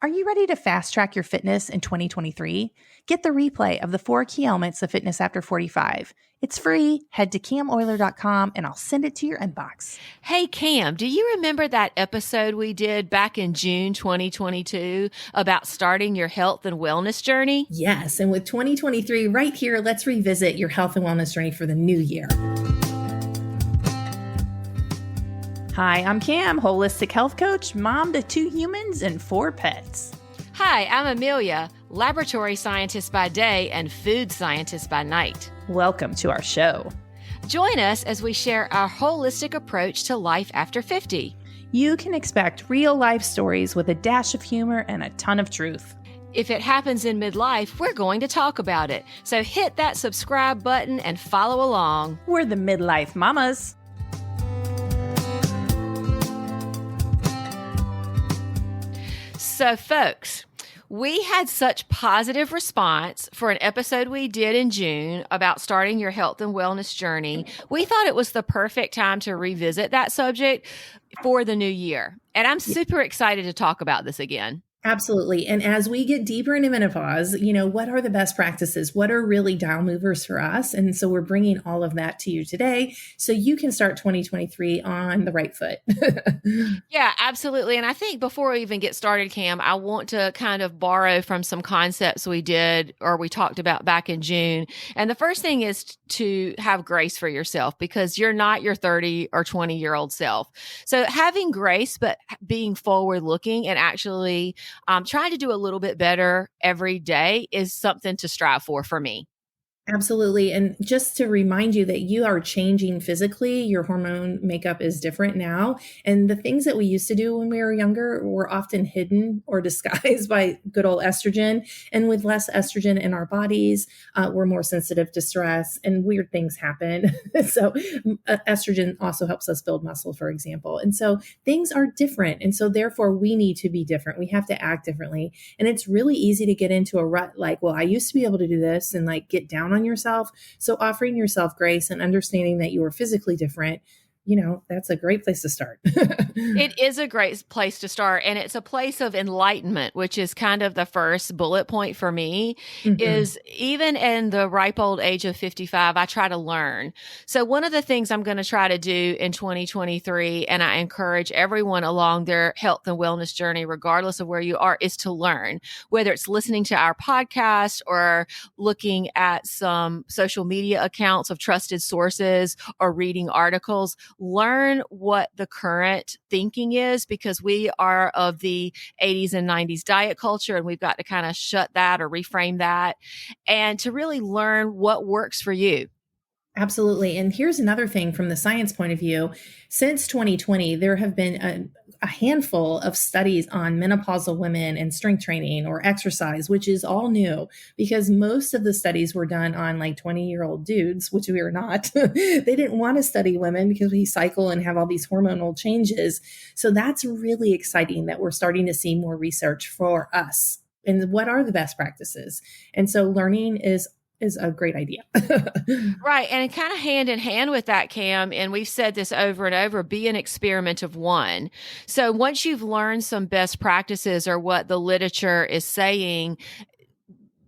Are you ready to fast track your fitness in 2023? Get the replay of the 4 key elements of fitness after 45. It's free. Head to camoiler.com and I'll send it to your inbox. Hey, Cam, do you remember that episode we did back in June 2022 about starting your health and wellness journey? Yes, and with 2023 right here, let's revisit your health and wellness journey for the new year. Hi, I'm Cam, holistic health coach, mom to 2 humans and 4 pets. Hi, I'm Amelia, laboratory scientist by day and food scientist by night. Welcome to our show. Join us as we share our holistic approach to life after 50. You can expect real life stories with a dash of humor and a ton of truth. If it happens in midlife, we're going to talk about it. So hit that subscribe button and follow along. We're the Midlife Mamas. So, folks, we had such positive response for an episode we did in June about starting your health and wellness journey. We thought it was the perfect time to revisit that subject for the new year. And I'm super excited to talk about this again. Absolutely. And as we get deeper into menopause, what are the best practices? What are really dial movers for us? And so we're bringing all of that to you today so you can start 2023 on the right foot. Yeah, absolutely. And I think before we even get started, Cam, I want to kind of borrow from some concepts we did or we talked about back in June. And the first thing is to have grace for yourself because you're not your 30 or 20-year-old self. So having grace, but being forward looking and actually trying to do a little bit better every day is something to strive for me. Absolutely. And just to remind you that you are changing physically, your hormone makeup is different now. And the things that we used to do when we were younger were often hidden or disguised by good old estrogen. And with less estrogen in our bodies, we're more sensitive to stress and weird things happen. So estrogen also helps us build muscle, for example. And so things are different. And so therefore we need to be different. We have to act differently. And it's really easy to get into a rut like, well, I used to be able to do this and like get down on yourself. So offering yourself grace and understanding that you are physically different, that's a great place to start. It is a great place to start. And it's a place of enlightenment, which is kind of the first bullet point for me, is even in the ripe old age of 55, I try to learn. So one of the things I'm going to try to do in 2023, and I encourage everyone along their health and wellness journey, regardless of where you are, is to learn, whether it's listening to our podcast or looking at some social media accounts of trusted sources or reading articles. Learn what the current thinking is because we are of the 80s and 90s diet culture and we've got to kind of shut that or reframe that and to really learn what works for you. Absolutely. And here's another thing from the science point of view. Since 2020, there have been a handful of studies on menopausal women and strength training or exercise, which is all new because most of the studies were done on like 20-year-old dudes, which we are not. They didn't want to study women because we cycle and have all these hormonal changes. So that's really exciting that we're starting to see more research for us and what are the best practices. And so learning is a great idea. Right. And kind of hand in hand with that, Cam, and we've said this over and over, be an experiment of one. So once you've learned some best practices or what the literature is saying,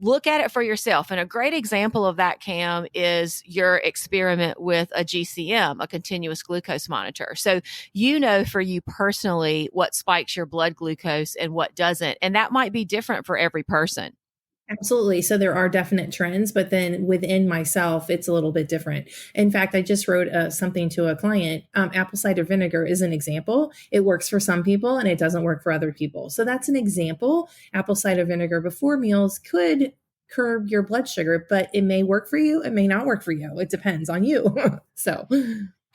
look at it for yourself. And a great example of that, Cam, is your experiment with a GCM, a continuous glucose monitor. So for you personally what spikes your blood glucose and what doesn't. And that might be different for every person. Absolutely. So there are definite trends, but then within myself, it's a little bit different. In fact, I just wrote something to a client. Apple cider vinegar is an example. It works for some people and it doesn't work for other people. So that's an example. Apple cider vinegar before meals could curb your blood sugar, but it may work for you. It may not work for you. It depends on you. So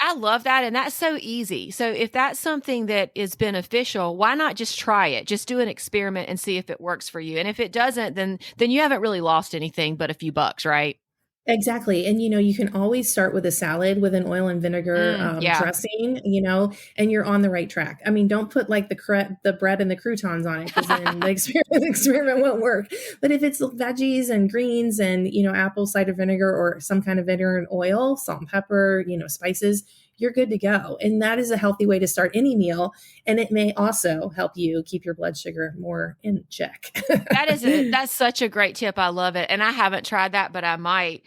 I love that. And that's so easy. So if that's something that is beneficial, why not just try it? Just do an experiment and see if it works for you. And if it doesn't, then you haven't really lost anything but a few bucks, right? Exactly. And, you can always start with a salad with an oil and vinegar dressing, and you're on the right track. I mean, don't put like the bread and the croutons on it because then the experiment won't work. But if it's veggies and greens and, apple cider vinegar or some kind of vinegar and oil, salt and pepper, spices, you're good to go. And that is a healthy way to start any meal. And it may also help you keep your blood sugar more in check. That's such a great tip. I love it. And I haven't tried that, but I might.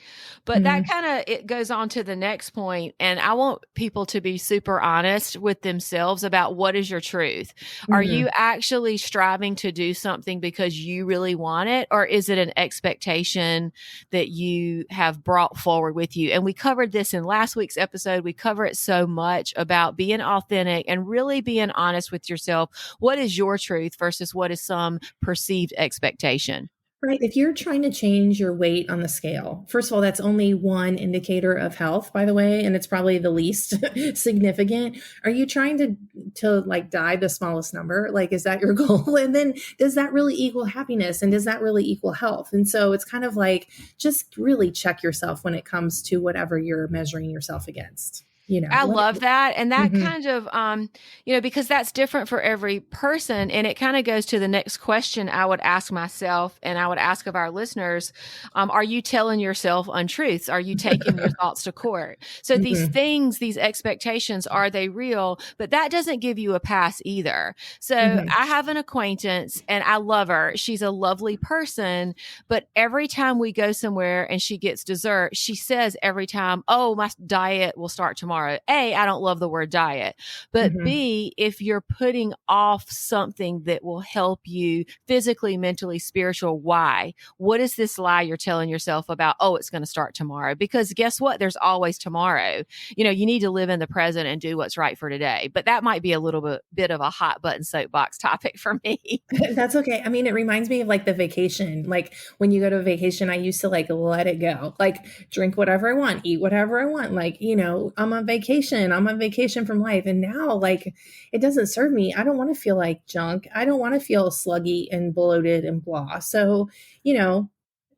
But that Mhm. kind of, it goes on to the next point. And I want people to be super honest with themselves about what is your truth. Are you Mhm. actually striving to do something because you really want it? Or is it an expectation that you have brought forward with you? And we covered this in last week's episode. We cover it so much about being authentic and really being honest with yourself. What is your truth versus what is some perceived expectation? Right. If you're trying to change your weight on the scale, first of all, that's only one indicator of health, by the way, and it's probably the least significant. Are you trying to like die the smallest number? Like, is that your goal? And then does that really equal happiness? And does that really equal health? And so it's kind of like just really check yourself when it comes to whatever you're measuring yourself against. I What love that. And that mhm, kind of, because that's different for every person. And it kind of goes to the next question I would ask myself and I would ask of our listeners. Are you telling yourself untruths? Are you taking your thoughts to court? So these mhm, things, these expectations, are they real? But that doesn't give you a pass either. So mhm, I have an acquaintance and I love her. She's a lovely person, but every time we go somewhere and she gets dessert, she says every time, "Oh, my diet will start tomorrow." A, I don't love the word diet, but mhm. B, if you're putting off something that will help you physically, mentally, spiritual, why? What is this lie you're telling yourself about, oh, it's going to start tomorrow? Because guess what? There's always tomorrow. You need to live in the present and do what's right for today. But that might be a little bit of a hot button soapbox topic for me. That's okay. I mean, it reminds me of like the vacation. Like when you go to a vacation, I used to like let it go, like drink whatever I want, eat whatever I want. Like, I'm on vacation. I'm on vacation from life. And now, like, it doesn't serve me. I don't want to feel like junk. I don't want to feel sluggy and bloated and blah. So, you know,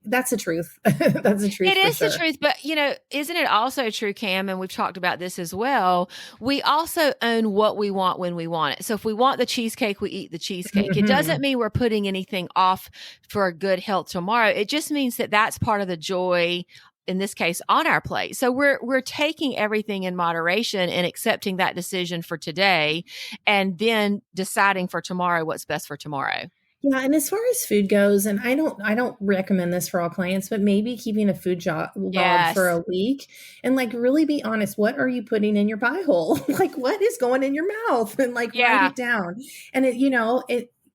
that's the truth. That's the truth It for is the sure. truth, but isn't it also true, Cam? And we've talked about this as well. We also own what we want when we want it. So if we want the cheesecake, we eat the cheesecake. It doesn't Mhm. mean we're putting anything off for good health tomorrow. It just means that that's part of the joy, in this case, on our plate. So we're taking everything in moderation and accepting that decision for today, and then deciding for tomorrow what's best for tomorrow. Yeah, and as far as food goes, and I don't recommend this for all clients, but maybe keeping a log for Yes. a week and like really be honest. What are you putting in your pie hole? Like what is going in your mouth? And like write Yeah. it down. And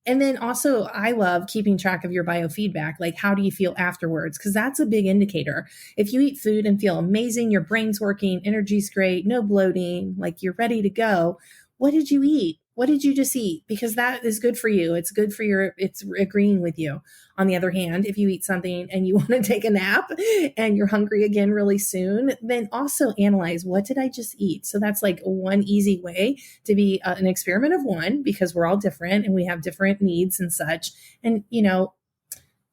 and then also I love keeping track of your biofeedback. Like how do you feel afterwards? Because that's a big indicator. If you eat food and feel amazing, your brain's working, energy's great, no bloating, like you're ready to go. What did you eat? What did you just eat? Because that is good for you. It's good for it's agreeing with you. On the other hand, if you eat something and you want to take a nap and you're hungry again really soon, then also analyze what did I just eat? So that's like one easy way to be an experiment of one because we're all different and we have different needs and such. And,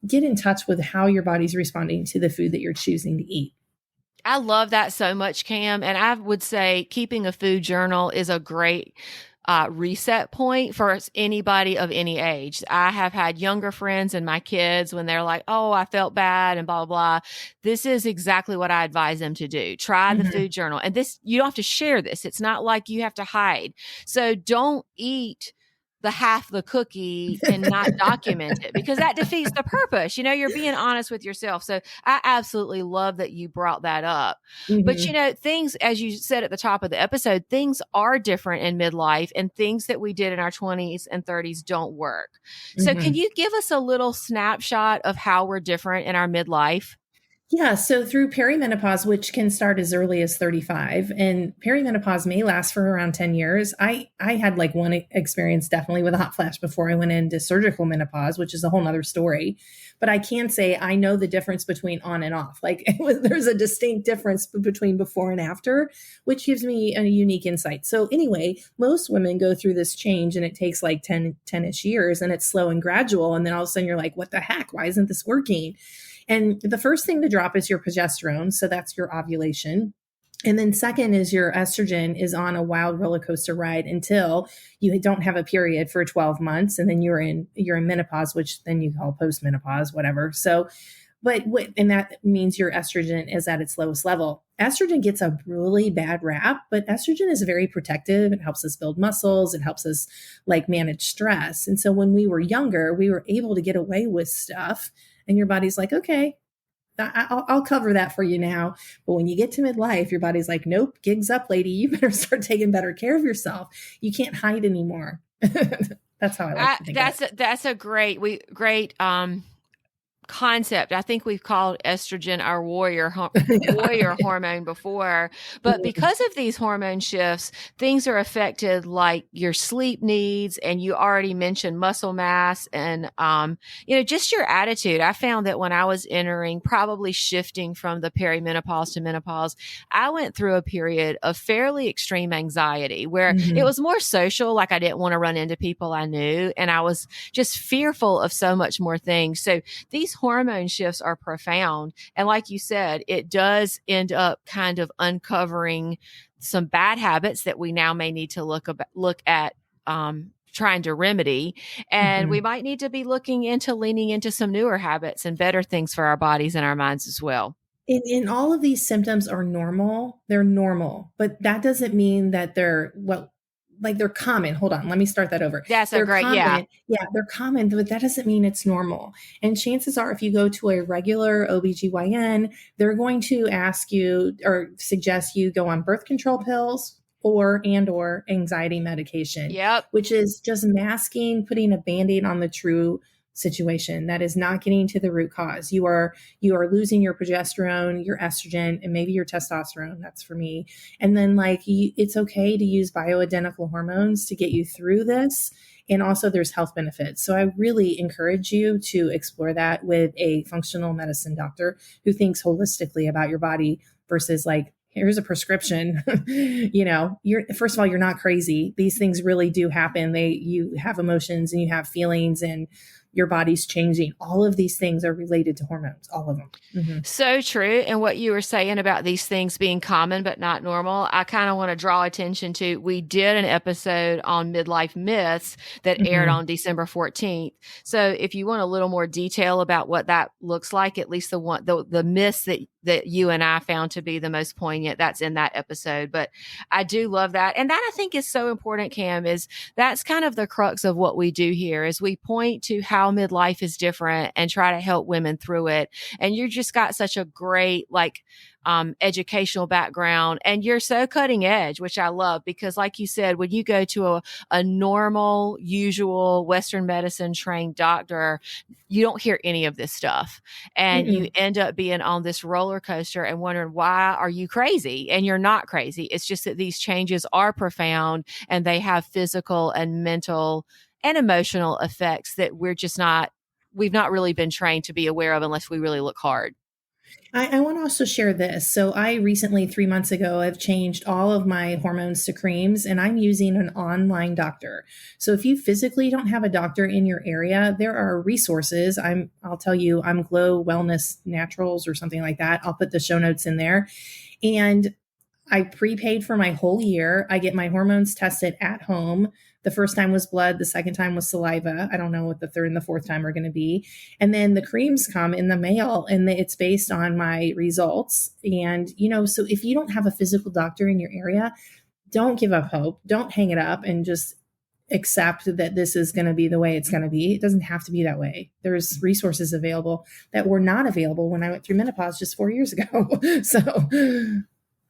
get in touch with how your body's responding to the food that you're choosing to eat. I love that so much, Cam. And I would say keeping a food journal is a great reset point for anybody of any age. I have had younger friends and my kids when they're like, oh, I felt bad and blah, blah, blah. This is exactly what I advise them to do. Try the Mhm. food journal. And this, you don't have to share this. It's not like you have to hide. So don't eat the half the cookie and not document it because that defeats the purpose. You're being honest with yourself. So I absolutely love that you brought that up. But Mhm. things, as you said at the top of the episode, things are different in midlife and things that we did in our 20s and 30s don't work. So can Mhm. you give us a little snapshot of how we're different in our midlife? Yeah, so through perimenopause, which can start as early as 35, and perimenopause may last for around 10 years. I had like one experience definitely with a hot flash before I went into surgical menopause, which is a whole nother story. But I can say I know the difference between on and off. Like there's a distinct difference between before and after, which gives me a unique insight. So anyway, most women go through this change and it takes like 10-ish years and it's slow and gradual. And then all of a sudden you're like, what the heck? Why isn't this working? And the first thing to drop is your progesterone. So that's your ovulation. And then second is your estrogen is on a wild roller coaster ride until you don't have a period for 12 months. And then you're in menopause, which then you call postmenopause, whatever. So And that means your estrogen is at its lowest level. Estrogen gets a really bad rap, but estrogen is very protective. It helps us build muscles. It helps us like manage stress. And so when we were younger, we were able to get away with stuff, and your body's like, okay, I'll cover that for you now. But when you get to midlife, your body's like, nope, gig's up, lady. You better start taking better care of yourself. You can't hide anymore. That's how I like to think of it. That's a great concept. I think we've called estrogen our warrior hormone before, but because of these hormone shifts, things are affected like your sleep needs, and you already mentioned muscle mass and just your attitude. I found that when I was entering, probably shifting from the perimenopause to menopause, I went through a period of fairly extreme anxiety where it was more social, like I didn't want to run into people I knew, and I was just fearful of so much more things. So these hormone shifts are profound. And like you said, it does end up kind of uncovering some bad habits that we now may need to look at trying to remedy. And we might need to be leaning into some newer habits and better things for our bodies and our minds as well. And all of these symptoms are normal. They're normal, but that doesn't mean that they're they're common. Hold on. Let me start that over. That's they're great. Common. Yeah, they're common, but that doesn't mean it's normal. And chances are, if you go to a regular OBGYN, they're going to ask you or suggest you go on birth control pills or anxiety medication. Yep. Which is just masking, putting a Band-Aid on the true situation. That is not getting to the root cause. You are losing your progesterone, your estrogen, and maybe your testosterone. That's for me. And then it's okay to use bioidentical hormones to get you through this. And also there's health benefits. So I really encourage you to explore that with a functional medicine doctor who thinks holistically about your body versus here's a prescription. First of all, you're not crazy. These things really do happen. You have emotions and you have feelings and your body's changing. All of these things are related to hormones, all of them. Mm-hmm. So true. And what you were saying about these things being common but not normal, I kind of want to draw attention to, we did an episode on midlife myths that aired on December 14th. So if you want a little more detail about what that looks like, at least the myths that you and I found to be the most poignant, that's in that episode. But I do love that. And that I think is so important, Cam, is that's kind of the crux of what we do here is we point to how midlife is different and try to help women through it. And you just got such a great, educational background, and you're so cutting edge, which I love, because like you said, when you go to a normal, usual Western medicine trained doctor, you don't hear any of this stuff. And you end up being on this roller coaster and wondering, why are you crazy? And you're not crazy. It's just that these changes are profound and they have physical and mental and emotional effects that we've not really been trained to be aware of unless we really look hard. I want to also share this. So I recently, 3 months ago, have changed all of my hormones to creams, and I'm using an online doctor. So if you physically don't have a doctor in your area, there are resources. I'll tell you, I'm Glow Wellness Naturals or something like that. I'll put the show notes in there. And I prepaid for my whole year. I get my hormones tested at home. The first time was blood. The second time was saliva. I don't know what the third and the fourth time are going to be. And then the creams come in the mail, and it's based on my results. And, so if you don't have a physical doctor in your area, don't give up hope. Don't hang it up and just accept that this is going to be the way it's going to be. It doesn't have to be that way. There's resources available that were not available when I went through menopause just 4 years ago. So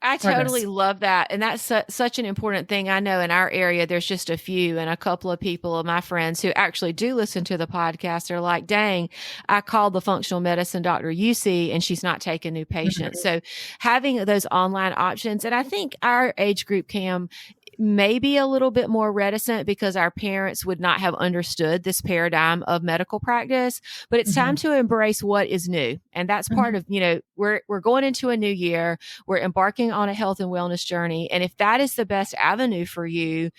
I totally love that. And that's such an important thing. I know in our area, there's just a few, and a couple of people of my friends who actually do listen to the podcast are like, dang, I called the functional medicine doctor you see, and she's not taking new patients. So having those online options, and I think our age group, Cam, maybe a little bit more reticent because our parents would not have understood this paradigm of medical practice, but it's time to embrace what is new. And that's part of, we're going into a new year. We're embarking on a health and wellness journey. And if that is the best avenue for you,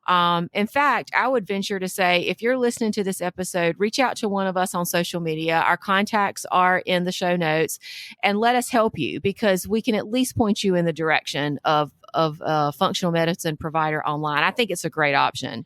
in fact, I would venture to say, if you're listening to this episode, reach out to one of us on social media. Our contacts are in the show notes, and let us help you, because we can at least point you in the direction of a functional medicine provider online. I think it's a great option.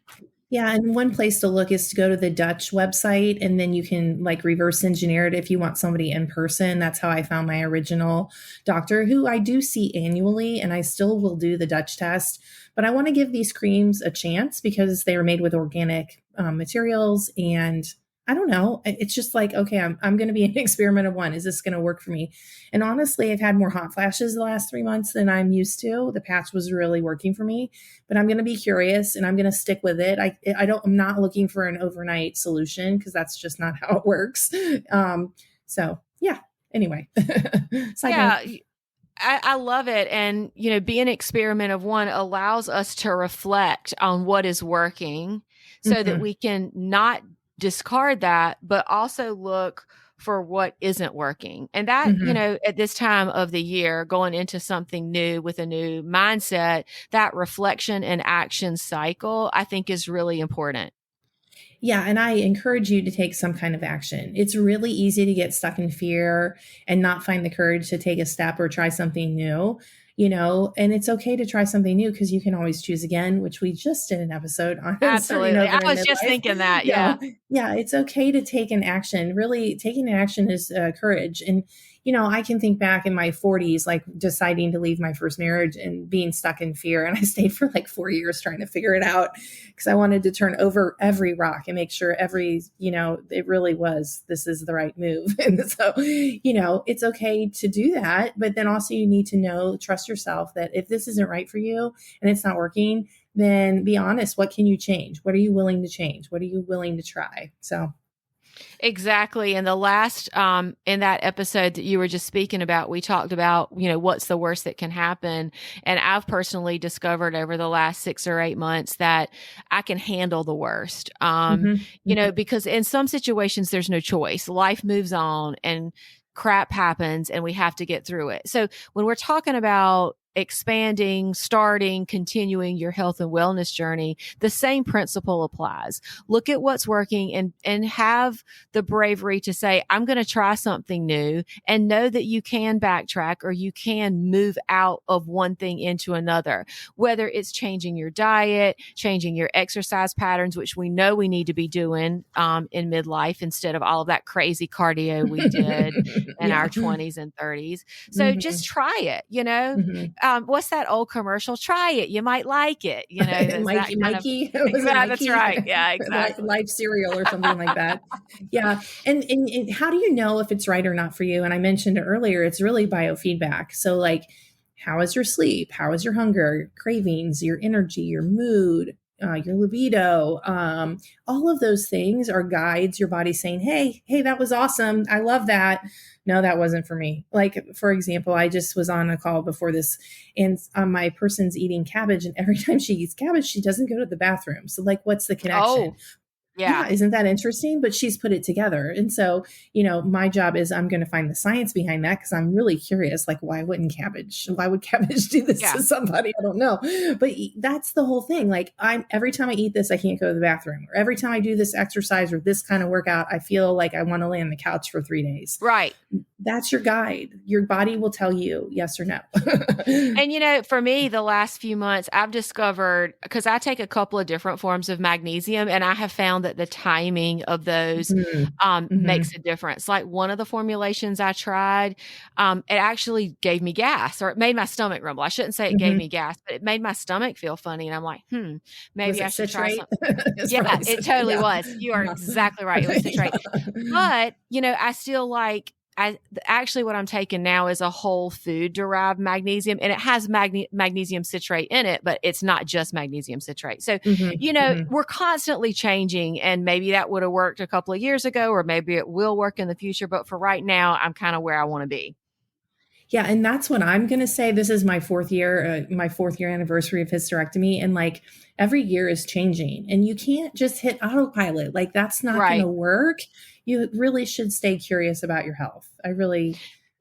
Yeah, and one place to look is to go to the Dutch website, and then you can like reverse engineer it if you want somebody in person. That's how I found my original doctor, who I do see annually, and I still will do the Dutch test. But I want to give these creams a chance because they are made with organic materials, and I don't know. It's just like, okay, I'm going to be an experiment of one. Is this going to work for me? And honestly, I've had more hot flashes the last 3 months than I'm used to. The patch was really working for me, but I'm going to be curious and I'm going to stick with it. I'm not looking for an overnight solution because that's just not how it works. So yeah, anyway, side note. Yeah, I love it. And, being an experiment of one allows us to reflect on what is working so that we can not discard that, but also look for what isn't working. And that, at this time of the year, going into something new with a new mindset, that reflection and action cycle, I think is really important. Yeah, and I encourage you to take some kind of action. It's really easy to get stuck in fear and not find the courage to take a step or try something new, and it's okay to try something new because you can always choose again, which we just did an episode on starting Absolutely. over I in was just midlife. thinking that. Yeah. Yeah, it's okay to take an action. Really, taking an action is courage. And I can think back in my 40s, like deciding to leave my first marriage and being stuck in fear. And I stayed for like 4 years trying to figure it out because I wanted to turn over every rock and make sure it really was, this is the right move. And so, it's okay to do that. But then also you need to trust yourself that if this isn't right for you and it's not working, then be honest. What can you change? What are you willing to change? What are you willing to try? So Exactly. And the last, in that episode that you were just speaking about, we talked about, what's the worst that can happen. And I've personally discovered over the last 6 or 8 months that I can handle the worst. Because in some situations, there's no choice. Life moves on and crap happens and we have to get through it. So when we're talking about expanding, starting, continuing your health and wellness journey, the same principle applies. Look at what's working and have the bravery to say, I'm going to try something new, and know that you can backtrack or you can move out of one thing into another, whether it's changing your diet, changing your exercise patterns, which we know we need to be doing in midlife instead of all of that crazy cardio we did in our 20s and 30s. So just try it, what's that old commercial? Try it. You might like it. Mikey. That's right. Yeah, exactly. Life cereal or something like that. Yeah. And how do you know if it's right or not for you? And I mentioned earlier, it's really biofeedback. So like, how is your sleep? How is your hunger, cravings, your energy, your mood, your libido? All of those things are guides. Your body saying, hey, that was awesome. I love that. No, that wasn't for me. Like, for example, I just was on a call before this and my person's eating cabbage, and every time she eats cabbage, she doesn't go to the bathroom. So like, what's the connection? Oh, yeah. Isn't that interesting? But she's put it together. And so, my job is I'm going to find the science behind that because I'm really curious, like, why would cabbage do this to somebody? I don't know. But that's the whole thing. Like every time I eat this, I can't go to the bathroom, or every time I do this exercise or this kind of workout, I feel like I want to lay on the couch for 3 days. Right. That's your guide. Your body will tell you yes or no. And, for me, the last few months, I've discovered, because I take a couple of different forms of magnesium, and I have found that the timing of those makes a difference. Like one of the formulations I tried, it actually gave me gas, or it made my stomach rumble. I shouldn't say it gave me gas, but it made my stomach feel funny. And I'm like, maybe I should try something. Yeah, it totally was. You are exactly right. It was citrate. But, I still actually what I'm taking now is a whole food derived magnesium, and it has magnesium citrate in it, but it's not just magnesium citrate. So, we're constantly changing, and maybe that would have worked a couple of years ago, or maybe it will work in the future. But for right now, I'm kind of where I want to be. Yeah. And that's what I'm going to say. This is my fourth year anniversary of hysterectomy. And like every year is changing, and you can't just hit autopilot. Like that's not going to work. You really should stay curious about your health.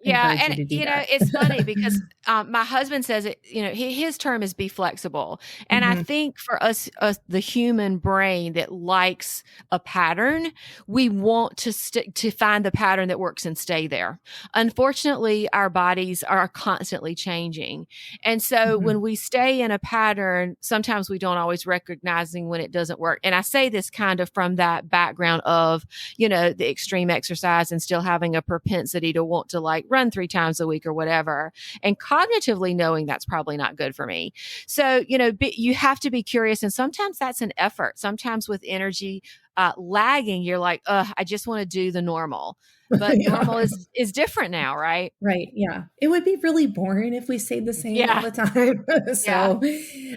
Yeah, encourage you and to do that. it's funny because my husband says it. His term is be flexible, and I Mhm. think for us, the human brain that likes a pattern, we want to stick to find the pattern that works and stay there. Unfortunately, our bodies are constantly changing, and so when Mhm. we stay in a pattern, sometimes we don't always recognizing when it doesn't work. And I say this kind of from that background of the extreme exercise and still having a propensity to want to like run 3 times a week or whatever, and cognitively knowing that's probably not good for me. So, you have to be curious. And sometimes that's an effort. Sometimes with energy lagging, you're like, I just want to do the normal. But Yeah. normal is different now, right? Right. Yeah. It would be really boring if we stayed the same all Yeah. the time. Yeah. So,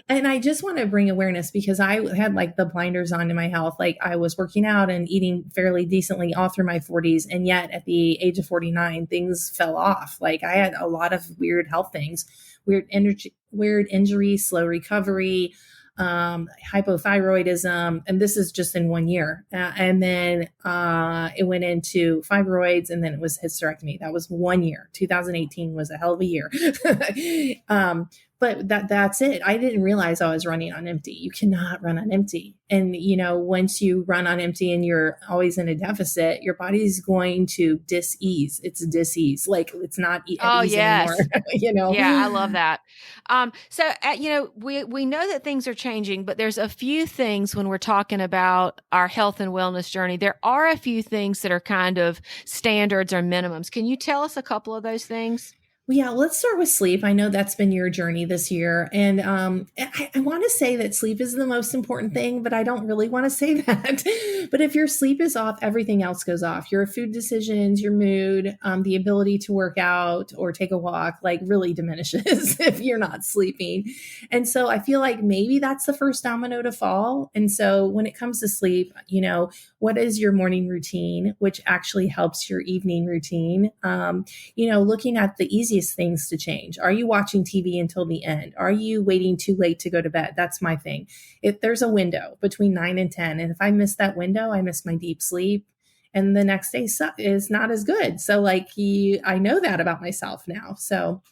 and I just want to bring awareness because I had like the blinders on to my health. Like I was working out and eating fairly decently all through my 40s. And yet at the age of 49, things fell off. Like I had a lot of weird health things, weird injuries, slow recovery, hypothyroidism, and this is just in 1 year. And then it went into fibroids, and then it was hysterectomy. That was 1 year. 2018 was a hell of a year. But that's it. I didn't realize I was running on empty. You cannot run on empty. And, once you run on empty and you're always in a deficit, your body's going to dis-ease. It's dis-ease. Like it's not at Oh, ease anymore, yes. Yeah, I love that. So we know that things are changing, but there's a few things when we're talking about our health and wellness journey. There are a few things that are kind of standards or minimums. Can you tell us a couple of those things? Well, yeah, let's start with sleep. I know that's been your journey this year. And I want to say that sleep is the most important thing, but I don't really want to say that. But if your sleep is off, everything else goes off. Your food decisions, your mood, the ability to work out or take a walk, like really diminishes if you're not sleeping. And so I feel like maybe that's the first domino to fall. And so when it comes to sleep, what is your morning routine, which actually helps your evening routine? Looking at the easiest things to change. Are you watching TV until the end? Are you waiting too late to go to bed? That's my thing. If there's a window between 9 and 10, and if I miss that window, I miss my deep sleep. And the next day is not as good. So, I know that about myself now. So,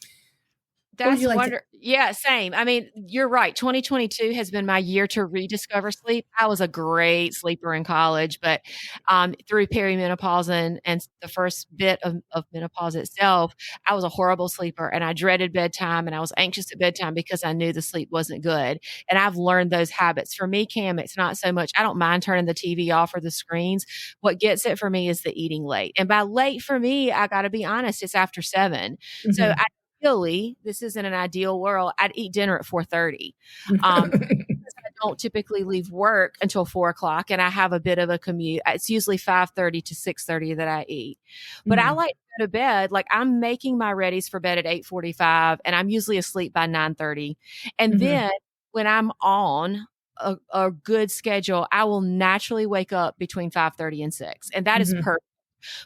what would That's you like to? Yeah, same. I mean, you're right. 2022 has been my year to rediscover sleep. I was a great sleeper in college, but through perimenopause and the first bit of menopause itself, I was a horrible sleeper and I dreaded bedtime and I was anxious at bedtime because I knew the sleep wasn't good. And I've learned those habits. For me, Cam, it's not so much, I don't mind turning the TV off or the screens. What gets it for me is the eating late. And by late for me, I got to be honest, it's after 7. So Mhm. ideally, this isn't an ideal world, I'd eat dinner at 4:30. Because I don't typically leave work until 4 o'clock and I have a bit of a commute. It's usually 5:30 to 6:30 that I eat. But I Mhm. like to go to bed. Like I'm making my readies for bed at 8:45 and I'm usually asleep by 9:30. And Mhm. then when I'm on a good schedule, I will naturally wake up between 5:30 and 6. And that is Mhm. perfect.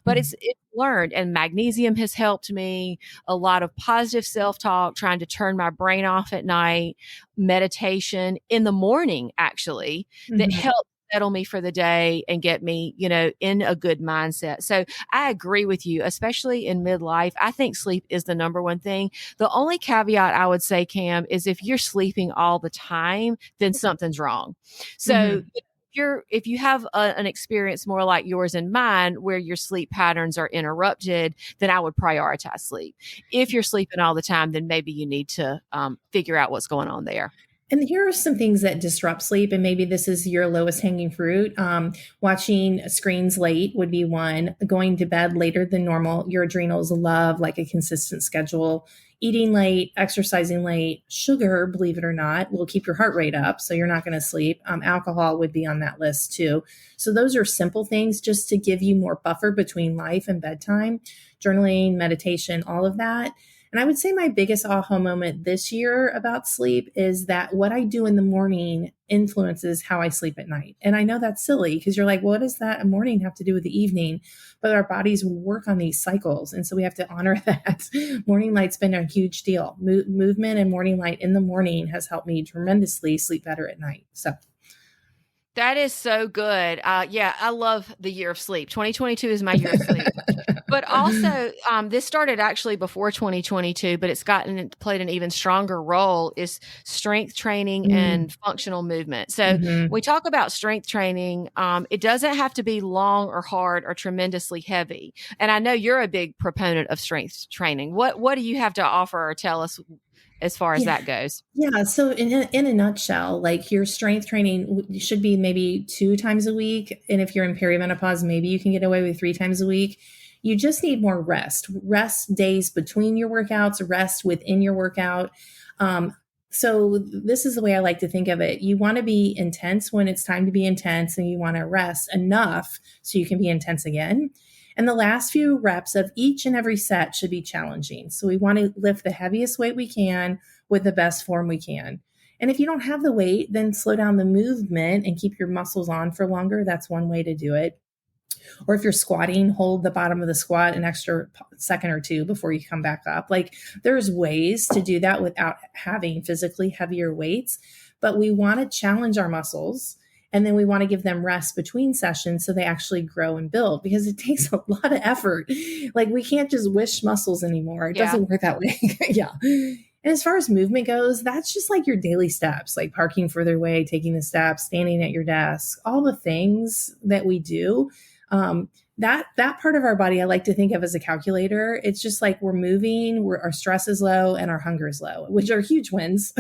But Mhm. it's learned, and magnesium has helped me, a lot of positive self-talk, trying to turn my brain off at night, meditation in the morning, actually, that Mhm. helps settle me for the day and get me, in a good mindset. So I agree with you, especially in midlife. I think sleep is the number one thing. The only caveat I would say, Cam, is if you're sleeping all the time, then something's wrong. So Mhm. if you have an experience more like yours and mine where your sleep patterns are interrupted, then I would prioritize sleep. If you're sleeping all the time, then maybe you need to figure out what's going on there. And here are some things that disrupt sleep, and maybe this is your lowest hanging fruit. Watching screens late would be one. Going to bed later than normal. Your adrenals love like a consistent schedule. Eating late, exercising late, sugar, believe it or not, will keep your heart rate up, so you're not going to sleep. Alcohol would be on that list too. So those are simple things just to give you more buffer between life and bedtime. Journaling, meditation, all of that. And I would say my biggest aha moment this year about sleep is that what I do in the morning influences how I sleep at night. And I know that's silly because you're like, what does that morning have to do with the evening? But our bodies work on these cycles. And so we have to honor that. Morning light's been a huge deal. Movement and morning light in the morning has helped me tremendously sleep better at night. So That is so good. Yeah, I love the year of sleep. 2022 is my year of sleep. But also, this started actually before 2022, but it's played an even stronger role is strength training Mm, and functional movement. So mhm. we talk about strength training. It doesn't have to be long or hard or tremendously heavy. And I know you're a big proponent of strength training. What do you have to offer or tell us as far as Yeah. that goes? Yeah. So in a nutshell, like your strength training should be maybe 2 times a week. And if you're in perimenopause, maybe you can get away with 3 times a week. You just need more rest days between your workouts, rest within your workout. Um, so this is the way I like to think of it. You want to be intense when it's time to be intense, and you want to rest enough so you can be intense again. And the last few reps of each and every set should be challenging. So we want to lift the heaviest weight we can with the best form we can. And if you don't have the weight, then slow down the movement and keep your muscles on for longer. That's one way to do it. Or if you're squatting, hold the bottom of the squat an extra second or two before you come back up. Like there's ways to do that without having physically heavier weights, but we want to challenge our muscles. And then we want to give them rest between sessions so they actually grow and build, because it takes a lot of effort. Like we can't just wish muscles anymore. It Yeah. doesn't work that way. Yeah. And as far as movement goes, that's just like your daily steps, like parking further away, taking the steps, standing at your desk, all the things that we do. That part of our body I like to think of as a calculator. It's just like we're moving, our stress is low and our hunger is low, which are huge wins.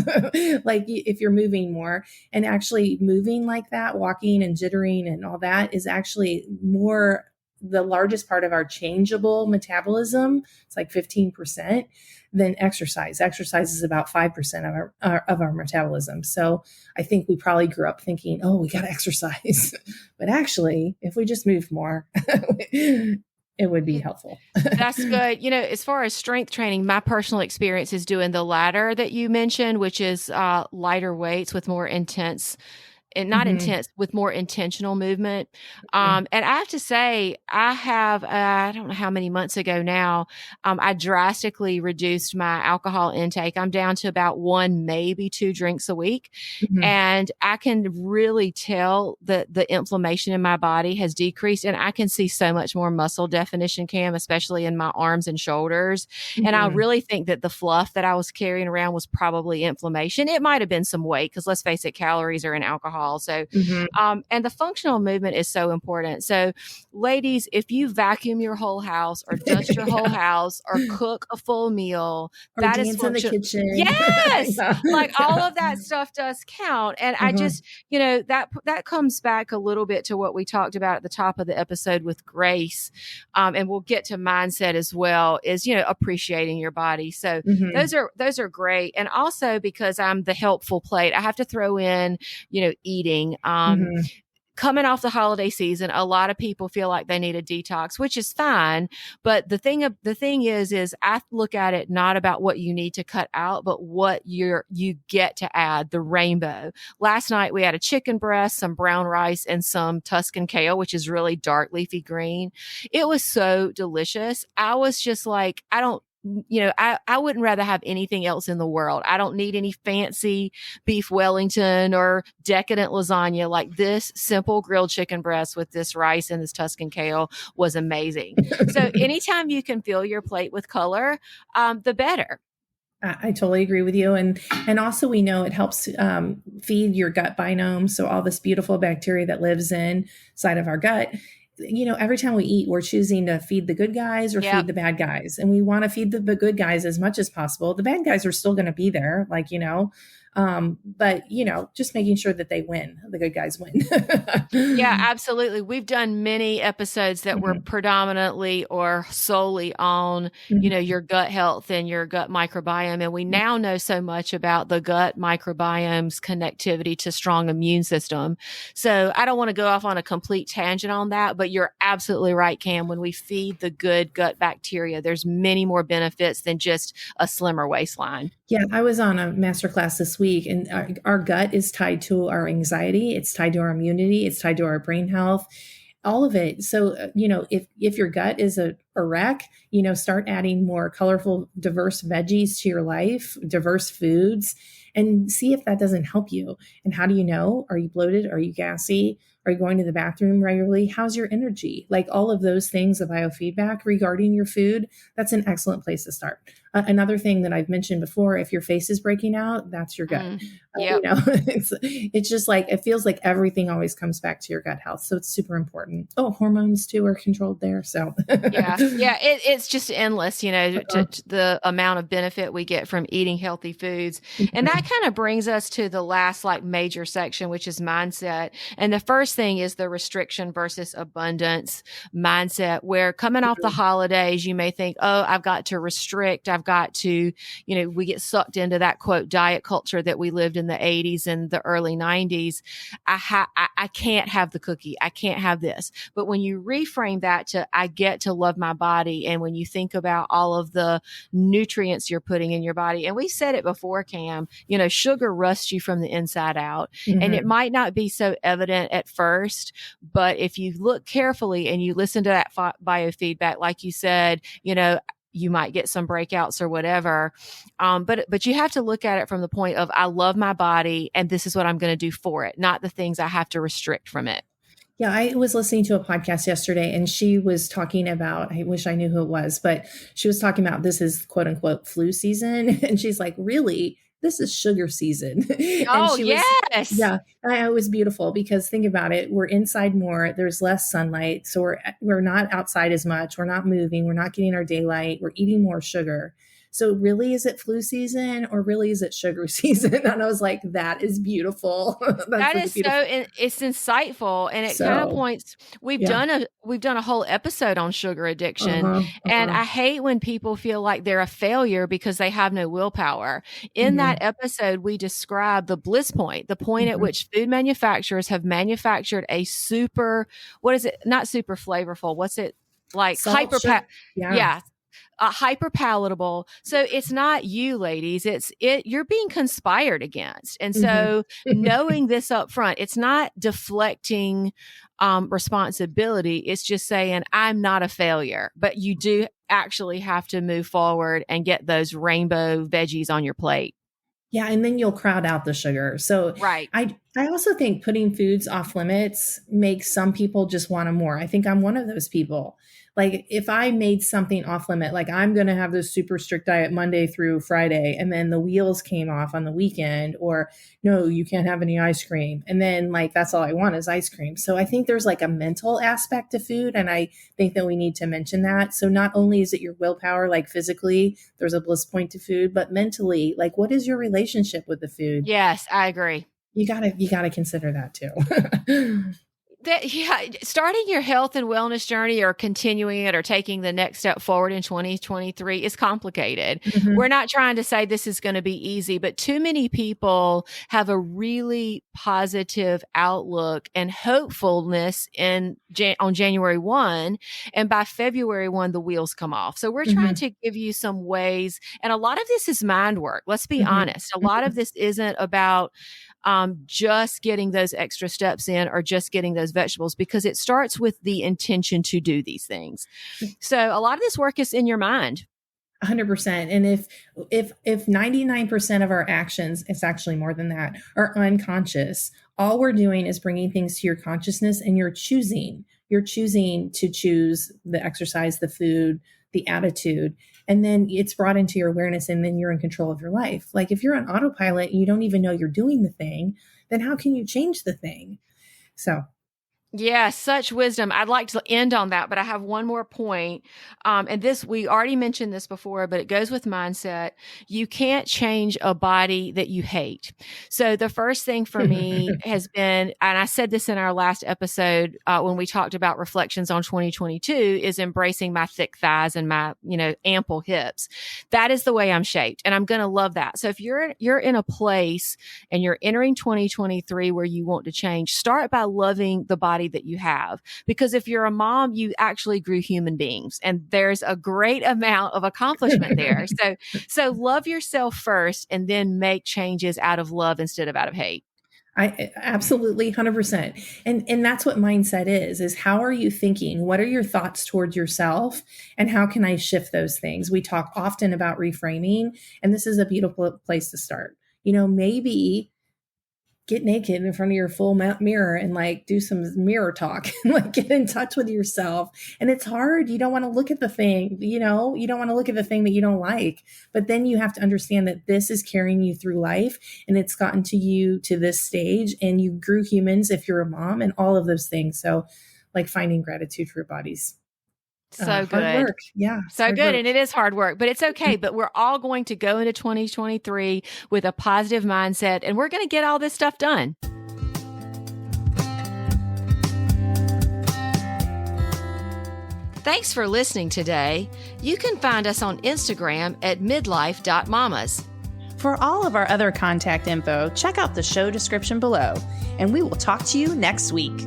Like if you're moving more, and actually moving like that, walking and jittering and all that is actually more the largest part of our changeable metabolism. It's like 15% than exercise. Exercise is about 5% of our metabolism. So I think we probably grew up thinking, oh, we got to exercise. But actually, if we just moved more, it would be helpful. That's good. As far as strength training, my personal experience is doing the latter that you mentioned, which is lighter weights with more intense and not Mhm. intense with more intentional movement. Mhm. And I have to say, I don't know how many months ago now, I drastically reduced my alcohol intake. I'm down to about 1, maybe 2 drinks a week. Mhm. And I can really tell that the inflammation in my body has decreased, and I can see so much more muscle definition, Cam, especially in my arms and shoulders. And I Mhm. really think that the fluff that I was carrying around was probably inflammation. It might have been some weight, because let's face it, calories are in alcohol. So, Mhm. and the functional movement is so important. So, ladies, if you vacuum your whole house or dust your whole Yeah. house or cook a full meal, Or that is dance in the function. kitchen. Yes. Yeah. Like all Yeah. of that stuff does count. And I Uh-huh. just, that comes back a little bit to what we talked about at the top of the episode with grace. And we'll get to mindset as well, is, appreciating your body. So Mhm. those are great. And also, because I'm the helpful plate, I have to throw in, eating. Mhm. Coming off the holiday season, a lot of people feel like they need a detox, which is fine. But the thing is I look at it not about what you need to cut out, but what you get to add, the rainbow. Last night we had a chicken breast, some brown rice, and some Tuscan kale, which is really dark leafy green. It was so delicious. I was just like, I wouldn't rather have anything else in the world. I don't need any fancy beef Wellington or decadent lasagna. Like this simple grilled chicken breast with this rice and this Tuscan kale was amazing. So anytime you can fill your plate with color, the better. I totally agree with you, and also we know it helps feed your gut biome. So all this beautiful bacteria that lives inside of our gut. Every time we eat, we're choosing to feed the good guys or feed Yep. the bad guys, and we want to feed the good guys as much as possible. The bad guys are still going to be there, but just making sure that they win. The good guys win. Yeah, absolutely. We've done many episodes that were Mhm. predominantly or solely on, Mhm. your gut health and your gut microbiome. And we now know so much about the gut microbiome's connectivity to strong immune system. So I don't want to go off on a complete tangent on that, but you're absolutely right, Cam. When we feed the good gut bacteria, there's many more benefits than just a slimmer waistline. Yeah, I was on a masterclass this week, and our gut is tied to our anxiety. It's tied to our immunity. It's tied to our brain health, all of it. So, if your gut is a wreck, start adding more colorful, diverse veggies to your life, diverse foods, and see if that doesn't help you. And how do you know? Are you bloated? Are you gassy? Are you going to the bathroom regularly? How's your energy? Like all of those things, the biofeedback regarding your food, that's an excellent place to start. Another thing that I've mentioned before, if your face is breaking out, that's your gut. Yep. It's just like, it feels like everything always comes back to your gut health. So it's super important. Oh, hormones too are controlled there. So yeah. It's just endless, to the amount of benefit we get from eating healthy foods. And that kind of brings us to the last major section, which is mindset. And the first thing is the restriction versus abundance mindset, where coming off the holidays, you may think, oh, I've got to restrict. I've got to, we get sucked into that quote diet culture that we lived in the 80s and the early 90s. I can't have the cookie. I can't have this. But when you reframe that to, I get to love my body. And when you think about all of the nutrients you're putting in your body, and we said it before, Cam, sugar rusts you from the inside out. And it might not be so evident at first, but if you look carefully and you listen to that biofeedback, like you said, you might get some breakouts or whatever. But you have to look at it from the point of, I love my body and this is what I'm going to do for it, not the things I have to restrict from it. Yeah, I was listening to a podcast yesterday and she was talking about, I wish I knew who it was, but she was talking about this is quote unquote flu season. And she's like, really? This is sugar season. Oh, yes. Yeah, it was beautiful because think about it. We're inside more. There's less sunlight. So we're not outside as much. We're not moving. We're not getting our daylight. We're eating more sugar. So really, is it flu season or really is it sugar season? And I was like, that is beautiful. That is beautiful. It's insightful. And it kind of points, we've done a whole episode on sugar addiction. And I hate when people feel like they're a failure because they have no willpower. In that episode, we describe the bliss point, the point at which food manufacturers have manufactured a super, what is it? Not super flavorful. What's it like? Hyper palatable. So it's not you, ladies. You're being conspired against. And so knowing this up front, it's not deflecting responsibility. It's just saying, I'm not a failure, but you do actually have to move forward and get those rainbow veggies on your plate. Yeah. And then you'll crowd out the sugar. So right. I also think putting foods off limits makes some people just want them more. I think I'm one of those people. Like if I made something off limit, like I'm going to have this super strict diet Monday through Friday, and then the wheels came off on the weekend, or no, you can't have any ice cream. And then like, that's all I want is ice cream. So I think there's like a mental aspect to food. And I think that we need to mention that. So not only is it your willpower, like physically, there's a bliss point to food, but mentally, like what is your relationship with the food? Yes, I agree. You gotta consider that too. Starting your health and wellness journey or continuing it or taking the next step forward in 2023 is complicated. We're not trying to say this is going to be easy, but too many people have a really positive outlook and hopefulness on January 1. And by February 1, the wheels come off. So we're trying to give you some ways. And a lot of this is mind work. Let's be honest. A lot of this isn't about just getting those extra steps in or just getting those vegetables, because it starts with the intention to do these things. So a lot of this work is in your mind. 100%. And if 99% of our actions, it's actually more than that, are unconscious, all we're doing is bringing things to your consciousness, and you're choosing to choose the exercise, the food, the attitude, and then it's brought into your awareness, and then you're in control of your life. Like if you're on autopilot, you don't even know you're doing the thing, then how can you change the thing? So yeah, such wisdom. I'd like to end on that, but I have one more point. And this, we already mentioned this before, but it goes with mindset. You can't change a body that you hate. So the first thing for me has been, and I said this in our last episode, when we talked about reflections on 2022, is embracing my thick thighs and my, ample hips. That is the way I'm shaped, and I'm going to love that. So if you're in a place and you're entering 2023 where you want to change, start by loving the body that you have. Because if you're a mom, you actually grew human beings, and there's a great amount of accomplishment there. So love yourself first, and then make changes out of love instead of out of hate. I absolutely 100%. And that's what mindset is how are you thinking? What are your thoughts towards yourself? And how can I shift those things? We talk often about reframing, and this is a beautiful place to start. maybe get naked in front of your full mirror and like do some mirror talk and like get in touch with yourself. And it's hard. You don't want to look at the thing, you don't want to look at the thing that you don't like, but then you have to understand that this is carrying you through life and it's gotten to you to this stage and you grew humans if you're a mom and all of those things. So like finding gratitude for your bodies. So good. Hard work. Yeah. So good. And it is hard work, but it's okay. But we're all going to go into 2023 with a positive mindset and we're going to get all this stuff done. Thanks for listening today. You can find us on Instagram at midlife.mamas. For all of our other contact info, check out the show description below, and we will talk to you next week.